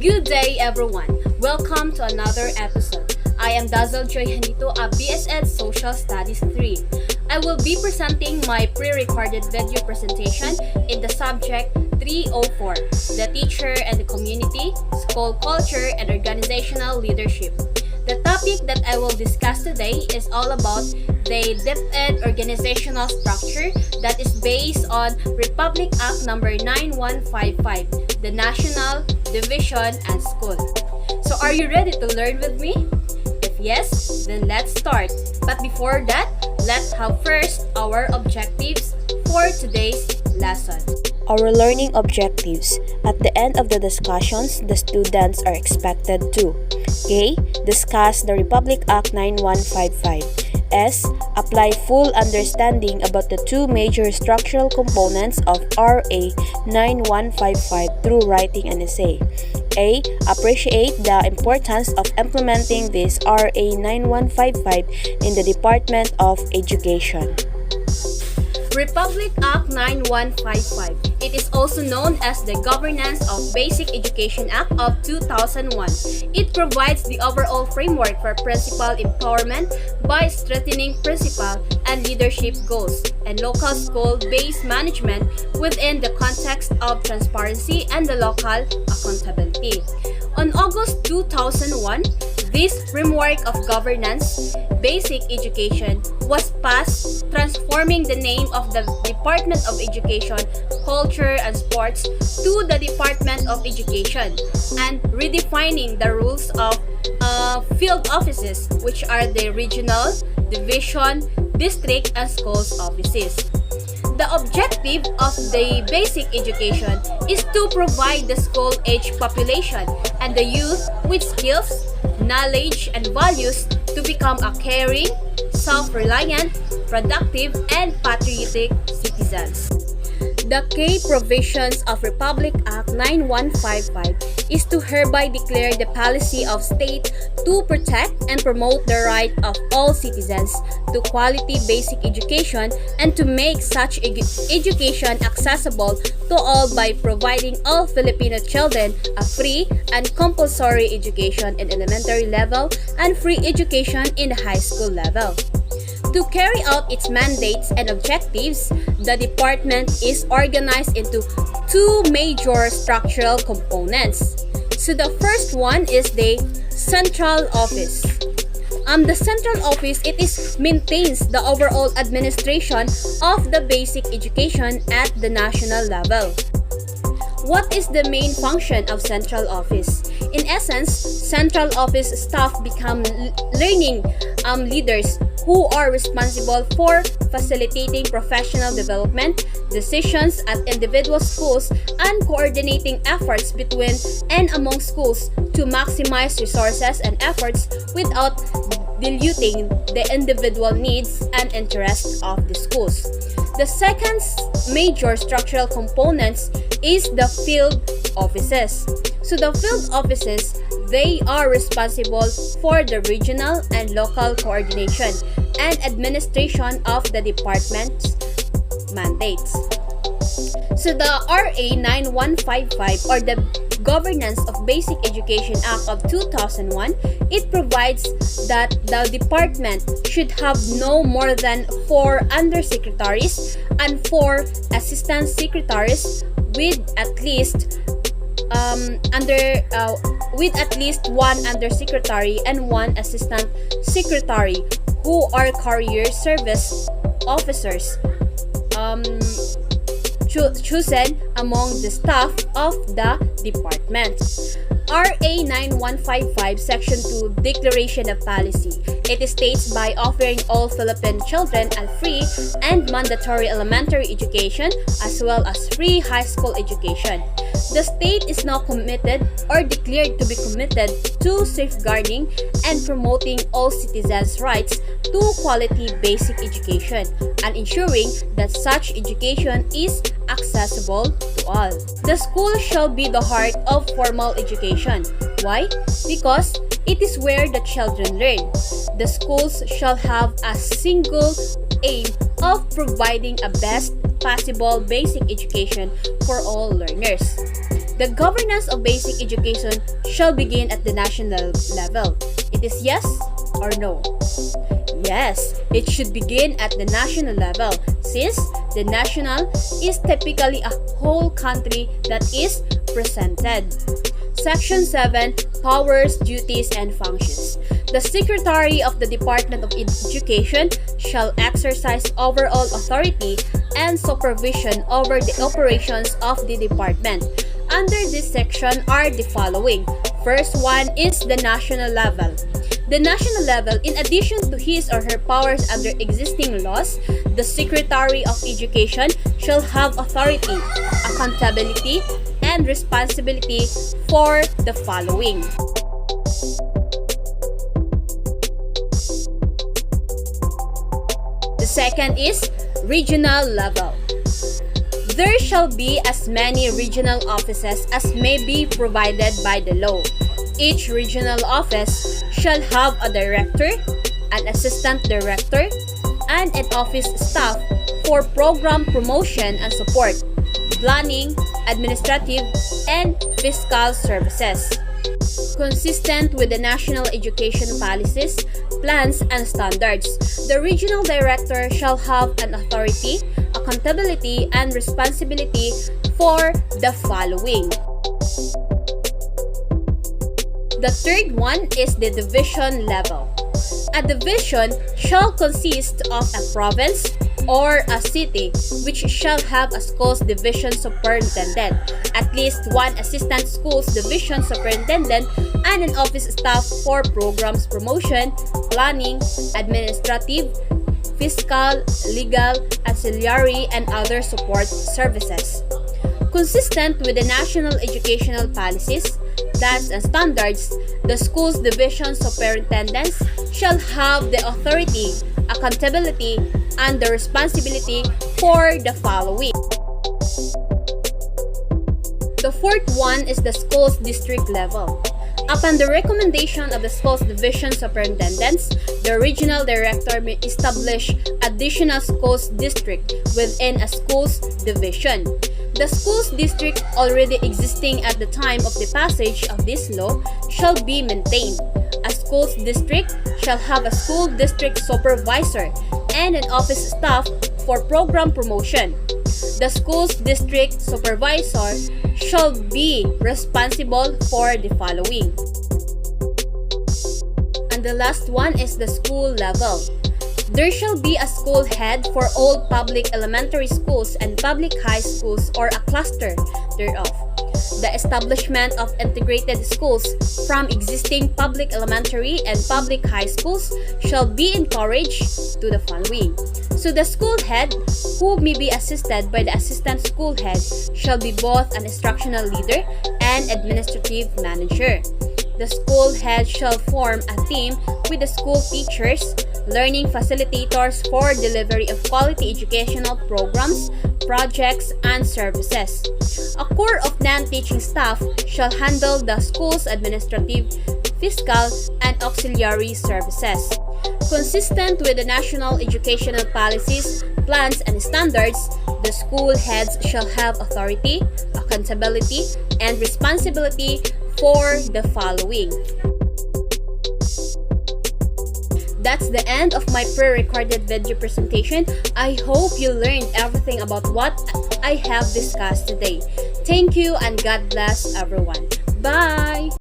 Good day, everyone. Welcome to another episode. I am Dazzle Joy Hanito, a BSed Social Studies 3. I will be presenting my pre-recorded video presentation in the subject 304, the teacher and the community, school culture, and organizational leadership. The topic that I will discuss today is all about the Deped organizational structure that is based on Republic Act No. 9155, the National, Division, and School. So are you ready to learn with me? If yes, then let's start. But before that, let's have first our objectives for today's lesson. Our learning objectives. At the end of the discussions, the students are expected to A. Discuss the Republic Act 9155. S. Apply full understanding about the two major structural components of RA 9155 through writing an essay. A. Appreciate the importance of implementing this RA 9155 in the Department of Education. Republic Act 9155. It is also known as the Governance of Basic Education Act of 2001. It provides the overall framework for principal empowerment by strengthening principal and leadership goals and local school-based management within the context of transparency and the local accountability. On August 2001, this framework of governance, basic education, was passed, transforming the name of the Department of Education, Culture, and Sports to the Department of Education, and redefining the rules of field offices, which are the regional, division, district, and schools offices. The objective of the basic education is to provide the school-age population and the youth with skills, knowledge, and values to become a caring, self-reliant, productive, and patriotic citizens. The key provisions of Republic Act 9155 is to hereby declare the policy of state to protect and promote the right of all citizens to quality basic education and to make such education accessible to all by providing all Filipino children a free and compulsory education in elementary level and free education in the high school level. To carry out its mandates and objectives, the department is organized into two major structural components. So the first one is the central office. The central office, it maintains the overall administration of the basic education at the national level. What is the main function of central office? In essence, central office staff become learning leaders who are responsible for facilitating professional development, decisions at individual schools, and coordinating efforts between and among schools to maximize resources and efforts without diluting the individual needs and interests of the schools. The second major structural components is the field offices. So the field offices, they are responsible for the regional and local coordination and administration of the department's mandates. So the RA 9155, or the Governance of Basic Education Act of 2001, it provides that the department should have no more than 4 undersecretaries and 4 assistant secretaries with at least one undersecretary and 1 assistant secretary who are career service officers chosen among the staff of the department. RA 9155 Section 2 Declaration of Policy. It states by offering all Philippine children a free and mandatory elementary education as well as free high school education. The state is now committed or declared to be committed to safeguarding and promoting all citizens' rights to quality basic education and ensuring that such education is accessible to all. The school shall be the heart of formal education. Why? Because it is where the children learn. The schools shall have a single aim of providing a best possible basic education for all learners. The governance of basic education shall begin at the national level. It is yes or no? Yes, it should begin at the national level since the national is typically a whole country that is presented. Section 7, Powers, Duties, and Functions. The Secretary of the Department of Education shall exercise overall authority and supervision over the operations of the department. Under this section are the following. First one is the national level. The national level, in addition to his or her powers under existing laws, the Secretary of Education shall have authority, accountability, and responsibility for the following. The second is regional level. There shall be as many regional offices as may be provided by the law. Each regional office shall have a director, an assistant director, and an office staff for program promotion and support, planning, administrative, and fiscal services. Consistent with the national education policies, plans, and standards, the regional director shall have an authority, accountability, and responsibility for the following. The third one is the division level. A division shall consist of a province or a city which shall have a schools division superintendent, at least one assistant schools division superintendent, and an office staff for programs promotion, planning, administrative, fiscal, legal, ancillary, and other support services. Consistent with the national educational policies, plans, and standards, the school's division superintendents shall have the authority, accountability, and the responsibility for the following. The fourth one is the school's district level. Upon the recommendation of the school's division superintendents, the regional director may establish additional schools district within a school's division. The school's district already existing at the time of the passage of this law shall be maintained. A school's district shall have a school district supervisor and an office staff for program promotion. The school's district supervisor shall be responsible for the following. And the last one is the school level. There shall be a school head for all public elementary schools and public high schools or a cluster thereof. The establishment of integrated schools from existing public elementary and public high schools shall be encouraged to the following. So the school head, who may be assisted by the assistant school head, shall be both an instructional leader and administrative manager. The school head shall form a team with the school teachers, learning facilitators for delivery of quality educational programs, projects, and services. A core of non-teaching staff shall handle the school's administrative, fiscal, and auxiliary services. Consistent with the national educational policies, plans, and standards, the school heads shall have authority, accountability, and responsibility for the following. That's the end of my pre-recorded video presentation. I hope you learned everything about what I have discussed today. Thank you and God bless everyone. Bye!